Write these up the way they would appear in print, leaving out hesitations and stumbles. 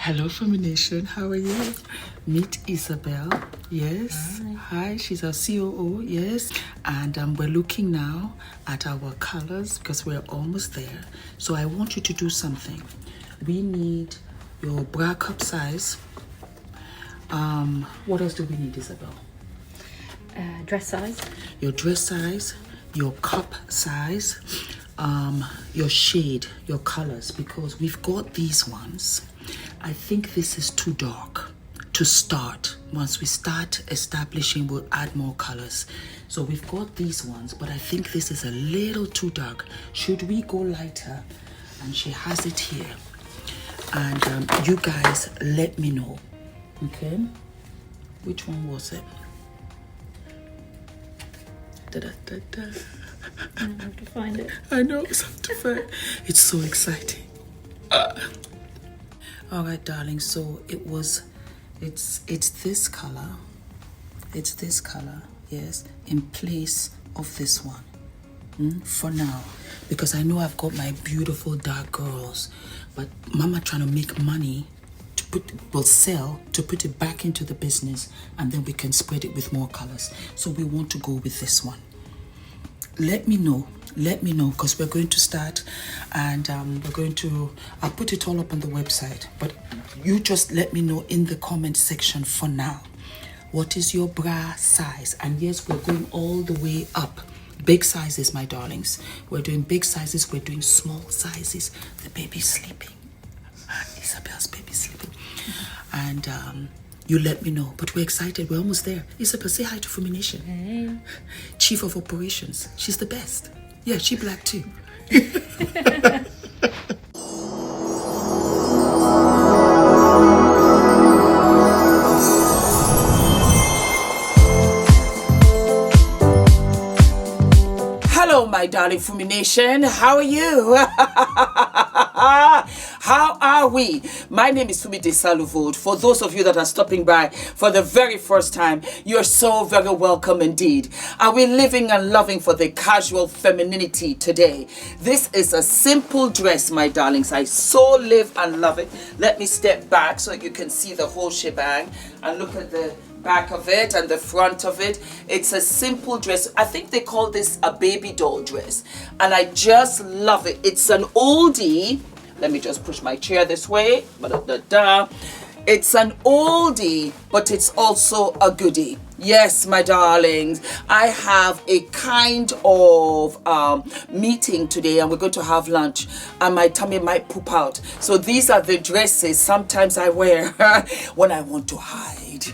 Hello, Fumi Nation. How are you? Meet Isabel. Yes. Hi. She's our COO. Yes. And we're looking now at our colors because we're almost there. So I want you to do something. We need your bra cup size. What else do we need, Isabel? Dress size. Your dress size, your cup size, your shade, your colors, because we've got these ones. I think this is too dark to start. Once we start establishing, we'll add more colors. So we've got these ones, but I think this is a little too dark. Should we go lighter? And she has it here. And you guys let me know. Okay? Which one was it? Da-da-da-da. I have to find it. I know, it's hard to find. It's so exciting. All right, darling. So it's this color. It's this color, yes, in place of this one. For now, because I know I've got my beautiful dark girls, but Mama trying to make money will sell to put it back into the business, and then we can spread it with more colors. So we want to go with this one. Let me know because we're going to start, and I'll put it all up on the website, but you just let me know in the comment section for now. What is your bra size? And yes, we're going all the way up. Big sizes, my darlings. We're doing big sizes, we're doing small sizes. The baby's sleeping. Isabel's baby's sleeping. And you let me know. But we're excited. We're almost there. Isabel, say hi to Fumi Nation. Hey. Chief of Operations. She's the best. Yeah, she black too. Hello, my darling Fumi Nation. How are you? How are we? My name is Fumi Desalu-Vold. For those of you that are stopping by for the very first time, you're so very welcome indeed. Are we living and loving for the casual femininity today? This is a simple dress, my darlings. I so live and love it. Let me step back so you can see the whole shebang and look at the back of it and the front of it. It's a simple dress. I think they call this a baby doll dress, and I just love it. It's an oldie. Let me just push my chair this way. It's an oldie, but it's also a goodie. Yes, my darlings, I have a kind of meeting today, and we're going to have lunch, and my tummy might poop out. So these are the dresses sometimes I wear when I want to hide.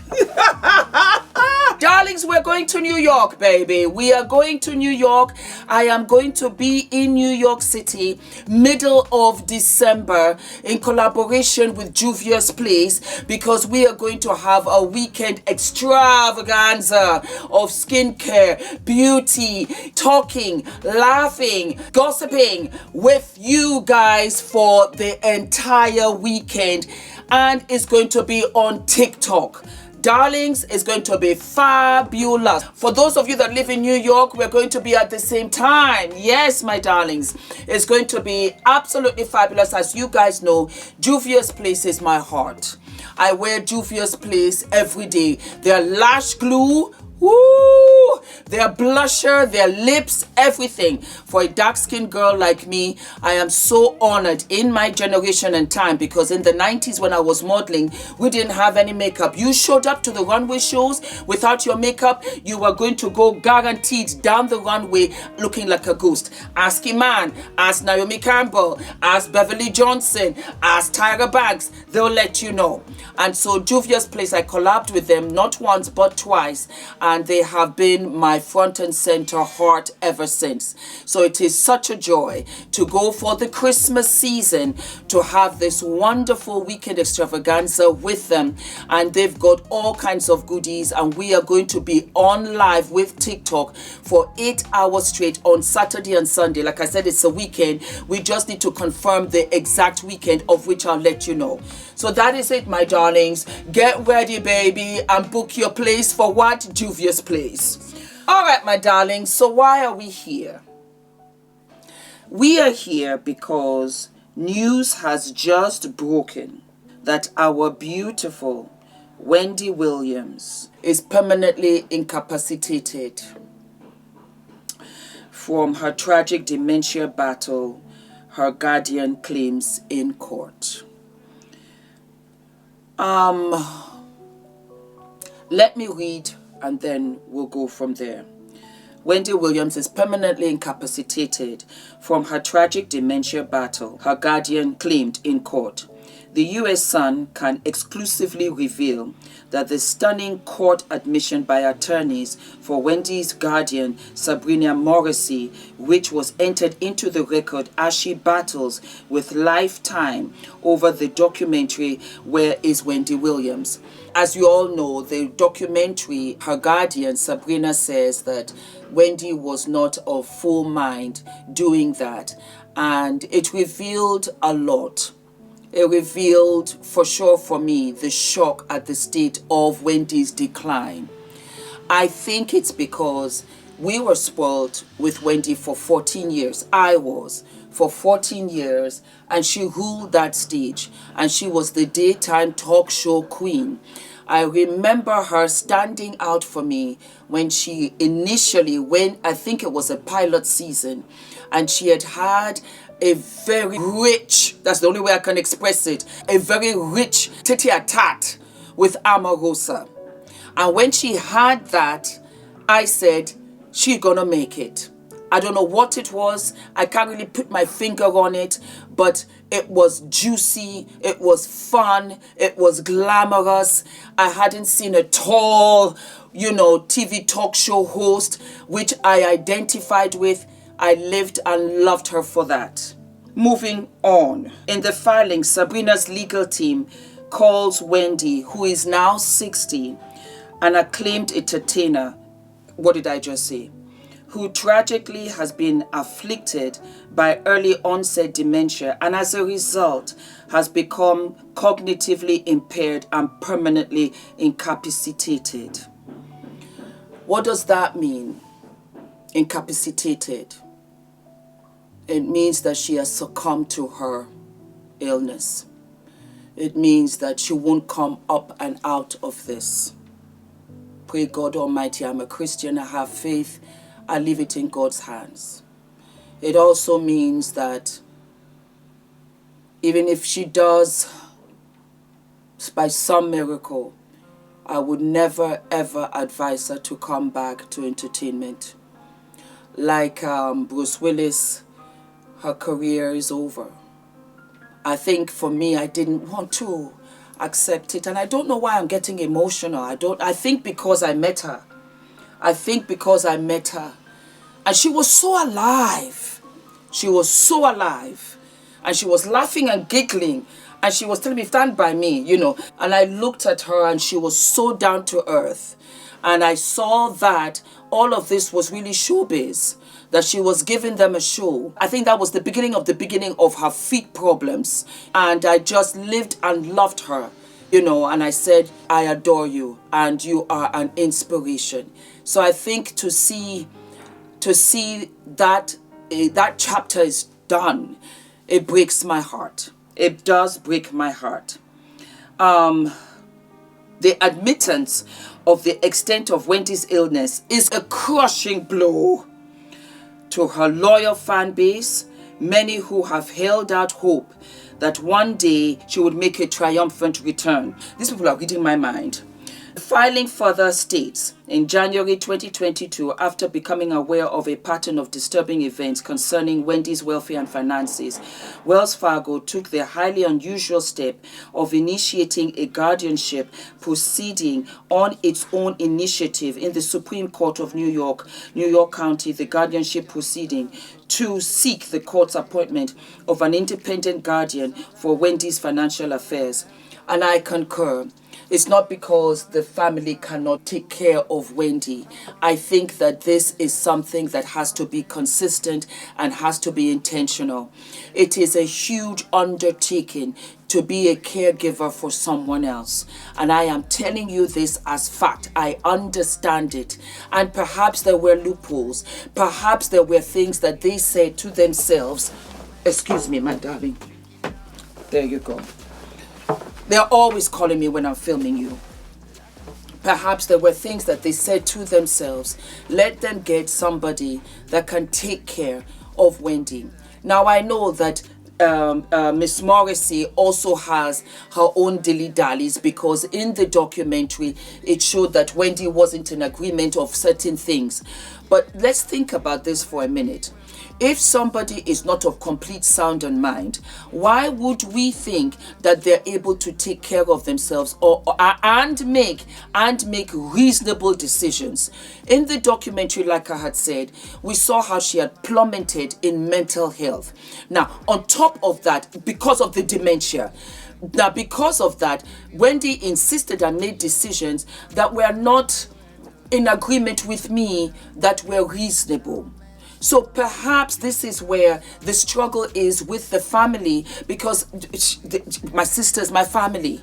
Darlings, we're going to New York, baby. We are going to New York. I am going to be in New York City middle of December in collaboration with Juvia's Place, because we are going to have a weekend extravaganza of skincare, beauty, talking, laughing, gossiping with you guys for the entire weekend, and it's going to be on TikTok. Darlings, it's going to be fabulous. For those of you that live in New York, we're going to be at the same time. Yes, my darlings, it's going to be absolutely fabulous. As you guys know, Juvia's Place is my heart. I wear Juvia's Place every day. Their lash glue, woo, their blusher, their lips, everything. For a dark-skinned girl like me, I am so honored in my generation and time, because in the 90s when I was modeling, we didn't have any makeup. You showed up to the runway shows without your makeup, you were going to go guaranteed down the runway looking like a ghost. Ask Iman, ask Naomi Campbell, ask Beverly Johnson, ask Tyra Banks, they'll let you know. And so Juvia's Place, I collabed with them not once but twice, and they have been my front and center heart ever since. So it is such a joy to go for the Christmas season to have this wonderful weekend extravaganza with them, and they've got all kinds of goodies, and we are going to be on live with TikTok for 8 hours straight on Saturday and Sunday. Like I said, it's a weekend. We just need to confirm the exact weekend, of which I'll let you know. So that is it, my darlings. Get ready, baby, and book your place for what? Juvia's Place. All right, my darlings. So why are we here? We are here because news has just broken that our beautiful Wendy Williams is permanently incapacitated from her tragic dementia battle, her guardian claims in court. Let me read and then we'll go from there. Wendy Williams is permanently incapacitated from her tragic dementia battle, her guardian claimed in court. The U.S. Sun can exclusively reveal that the stunning court admission by attorneys for Wendy's guardian, Sabrina Morrissey, which was entered into the record as she battles with Lifetime over the documentary Where is Wendy Williams? As you all know, the documentary, her guardian, Sabrina, says that Wendy was not of full mind doing that, and it revealed a lot. It revealed, for sure for me, the shock at the state of Wendy's decline. I think it's because we were spoiled with Wendy for 14 years. I was for 14 years, and she ruled that stage, and she was the daytime talk show queen. I remember her standing out for me when she initially went, I think it was a pilot season, and she had a very rich, that's the only way I can express it, a very rich tete-a-tete with Omarosa. And when she had that, I said, she's gonna make it. I don't know what it was. I can't really put my finger on it, but it was juicy, it was fun, it was glamorous. I hadn't seen a tall, TV talk show host, which I identified with. I lived and loved her for that. Moving on. In the filing, Sabrina's legal team calls Wendy, who is now 60, an acclaimed entertainer. What did I just say? Who tragically has been afflicted by early onset dementia and as a result has become cognitively impaired and permanently incapacitated. What does that mean? Incapacitated. It means that she has succumbed to her illness. It means that she won't come up and out of this. Pray God Almighty, I'm a Christian, I have faith, I leave it in God's hands. It also means that even if she does, by some miracle, I would never ever advise her to come back to entertainment. Like Bruce Willis, her career is over. I think for me, I didn't want to accept it. And I don't know why I'm getting emotional. I think because I met her. And she was so alive. She was so alive. And she was laughing and giggling. And she was telling me, stand by me, And I looked at her and she was so down to earth. And I saw that all of this was really showbiz. That she was giving them a show. I think that was the beginning of her feet problems. And I just lived and loved her, and I said, I adore you and you are an inspiration. So I think to see that that chapter is done, it breaks my heart. It does break my heart. The admittance of the extent of Wendy's illness is a crushing blow to her loyal fan base, many who have held out hope that one day she would make a triumphant return. These people are reading my mind. The filing further states, in January 2022, after becoming aware of a pattern of disturbing events concerning Wendy's welfare and finances, Wells Fargo took the highly unusual step of initiating a guardianship proceeding on its own initiative in the Supreme Court of New York County, the guardianship proceeding to seek the court's appointment of an independent guardian for Wendy's financial affairs. And I concur. It's not because the family cannot take care of Wendy. I think that this is something that has to be consistent and has to be intentional. It is a huge undertaking to be a caregiver for someone else. And I am telling you this as fact. I understand it. And perhaps there were loopholes. Perhaps there were things that they said to themselves. Excuse me, my darling. There you go. They're always calling me when I'm filming you. Perhaps there were things that they said to themselves. Let them get somebody that can take care of Wendy. Now I know that Miss Morrissey also has her own dilly-dallies, because in the documentary it showed that Wendy wasn't in agreement of certain things. But let's think about this for a minute. If somebody is not of complete sound and mind, why would we think that they're able to take care of themselves and make reasonable decisions? In the documentary, like I had said, we saw how she had plummeted in mental health. Now, on top of that, because of the dementia, Wendy insisted and made decisions that were not in agreement with me, that were reasonable. So perhaps this is where the struggle is with the family, because my sister's my family.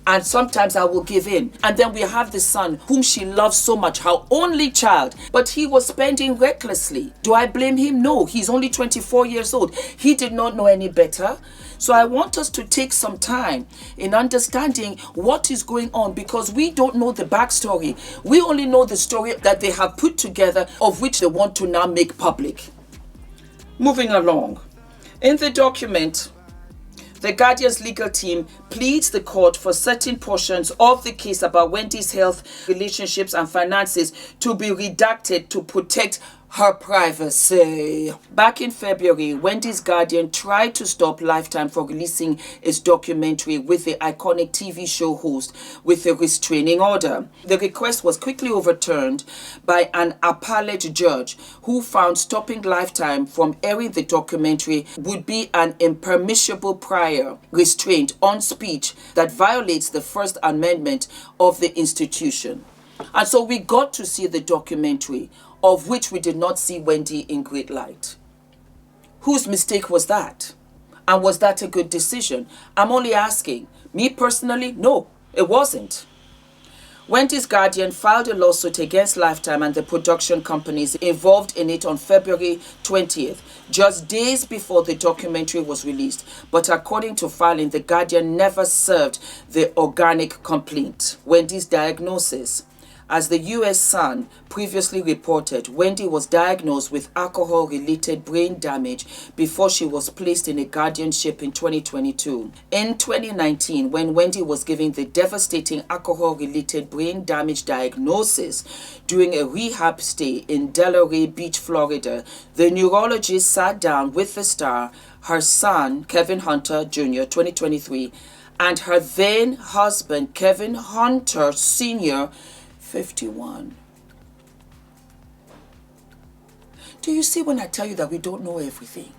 And sometimes I will give in. And then we have the son whom she loves so much, her only child, but he was spending recklessly. Do I blame him? No, he's only 24 years old. He did not know any better. So I want us to take some time in understanding what is going on, because we don't know the backstory. We only know the story that they have put together, of which they want to now make public. Moving along. In the document, the Guardian's legal team pleads the court for certain portions of the case about Wendy's health, relationships, and finances to be redacted to protect her privacy. Back in February, Wendy's Guardian tried to stop Lifetime from releasing its documentary with the iconic TV show host with a restraining order. The request was quickly overturned by an appellate judge who found stopping Lifetime from airing the documentary would be an impermissible prior restraint on speech that violates the First Amendment of the institution. And so we got to see the documentary, of which we did not see Wendy in great light. Whose mistake was that? And was that a good decision? I'm only asking. Me personally, no, it wasn't. Wendy's Guardian filed a lawsuit against Lifetime and the production companies involved in it on February 20th, just days before the documentary was released. But according to filing, the Guardian never served the organic complaint. Wendy's diagnosis. As the US Sun previously reported, Wendy was diagnosed with alcohol-related brain damage before she was placed in a guardianship in 2022. In 2019, when Wendy was given the devastating alcohol-related brain damage diagnosis during a rehab stay in Delray Beach, Florida, the neurologist sat down with the star, her son, Kevin Hunter Jr., 2023, and her then husband, Kevin Hunter Sr., 51. Do you see when I tell you that we don't know everything?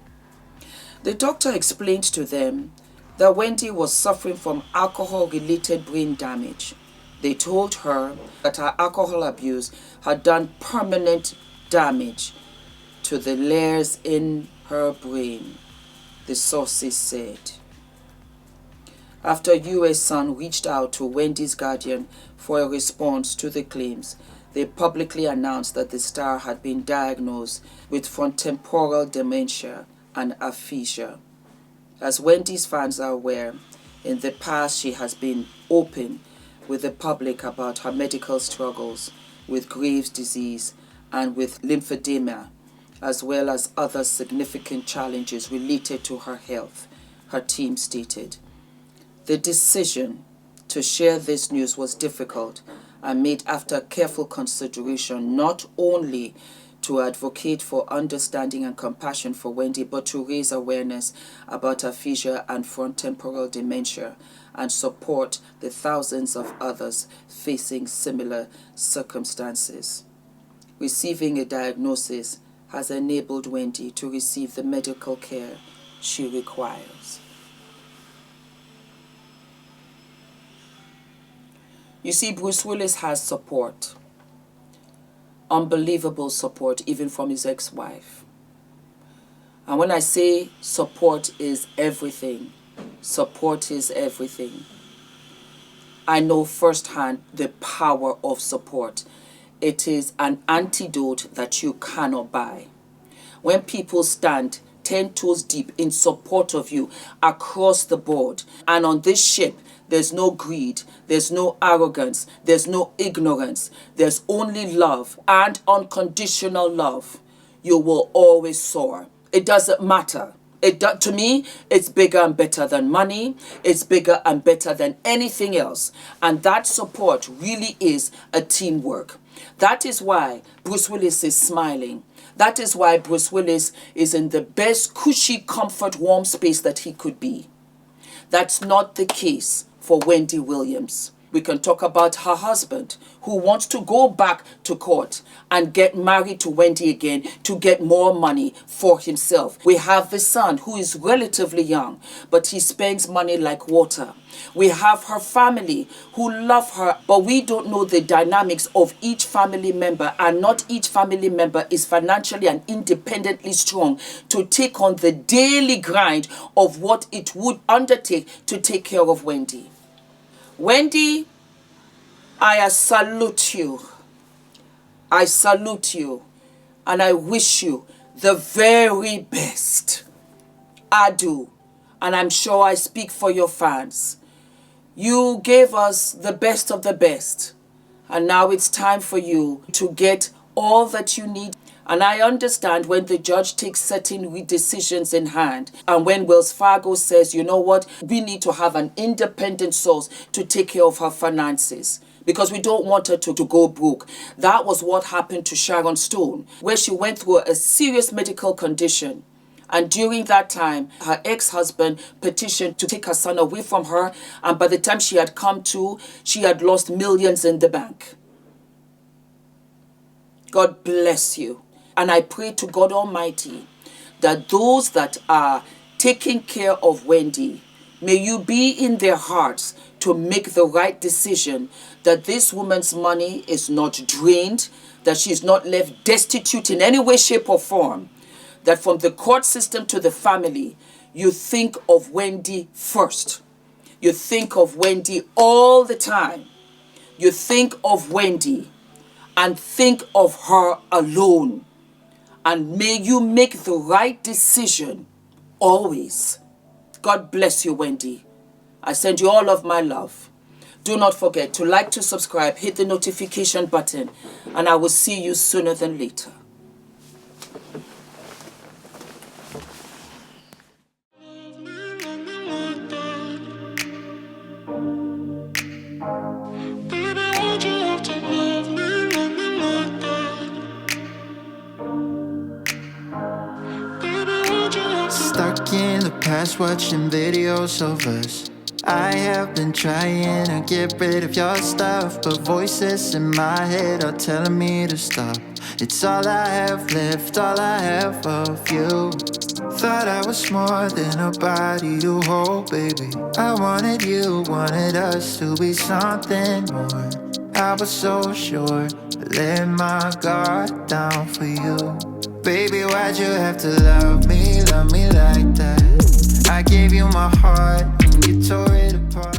The doctor explained to them that Wendy was suffering from alcohol-related brain damage. They told her that her alcohol abuse had done permanent damage to the layers in her brain, the sources said. After US Sun reached out to Wendy's Guardian for a response to the claims, they publicly announced that the star had been diagnosed with frontotemporal dementia and aphasia. As Wendy's fans are aware, in the past she has been open with the public about her medical struggles with Graves' disease and with lymphedema, as well as other significant challenges related to her health, her team stated. The decision to share this news was difficult and made after careful consideration, not only to advocate for understanding and compassion for Wendy, but to raise awareness about aphasia and frontotemporal dementia and support the thousands of others facing similar circumstances. Receiving a diagnosis has enabled Wendy to receive the medical care she requires. You see, Bruce Willis has support. Unbelievable support, even from his ex-wife. And when I say support is everything, support is everything. I know firsthand the power of support. It is an antidote that you cannot buy. When people stand 10 toes deep in support of you across the board, and on this ship there's no greed, there's no arrogance, there's no ignorance, there's only love and unconditional love, you will always soar. It doesn't matter. To me, it's bigger and better than money. It's bigger and better than anything else. And that support really is a teamwork. That is why Bruce Willis is smiling. That is why Bruce Willis is in the best cushy, comfort, warm space that he could be. That's not the case for Wendy Williams. We can talk about her husband, who wants to go back to court and get married to Wendy again to get more money for himself. We have the son, who is relatively young, but he spends money like water. We have her family, who love her, but we don't know the dynamics of each family member, and not each family member is financially and independently strong to take on the daily grind of what it would undertake to take care of Wendy. Wendy, I salute you. I salute you, and I wish you the very best. I do, and I'm sure I speak for your fans. You gave us the best of the best, and now it's time for you to get all that you need. And I understand when the judge takes certain decisions in hand, and when Wells Fargo says, you know what, we need to have an independent source to take care of her finances, because we don't want her to go broke. That was what happened to Sharon Stone, where she went through a serious medical condition. And during that time, her ex-husband petitioned to take her son away from her. And by the time she had come to, she had lost millions in the bank. God bless you. And I pray to God Almighty that those that are taking care of Wendy, may you be in their hearts to make the right decision, that this woman's money is not drained, that she's not left destitute in any way, shape, or form, that from the court system to the family, you think of Wendy first. You think of Wendy all the time. You think of Wendy and think of her alone. And may you make the right decision always. God bless you, Wendy. I send you all of my love. Do not forget to like, to subscribe, hit the notification button, and I will see you sooner than later. Stuck in the past watching videos of us. I have been trying to get rid of your stuff, but voices in my head are telling me to stop. It's all I have left, all I have of you. Thought I was more than a body to hold, baby. I wanted you, wanted us to be something more. I was so sure, I let my guard down for you. Baby, why'd you have to love me like that? I gave you my heart and you tore it apart.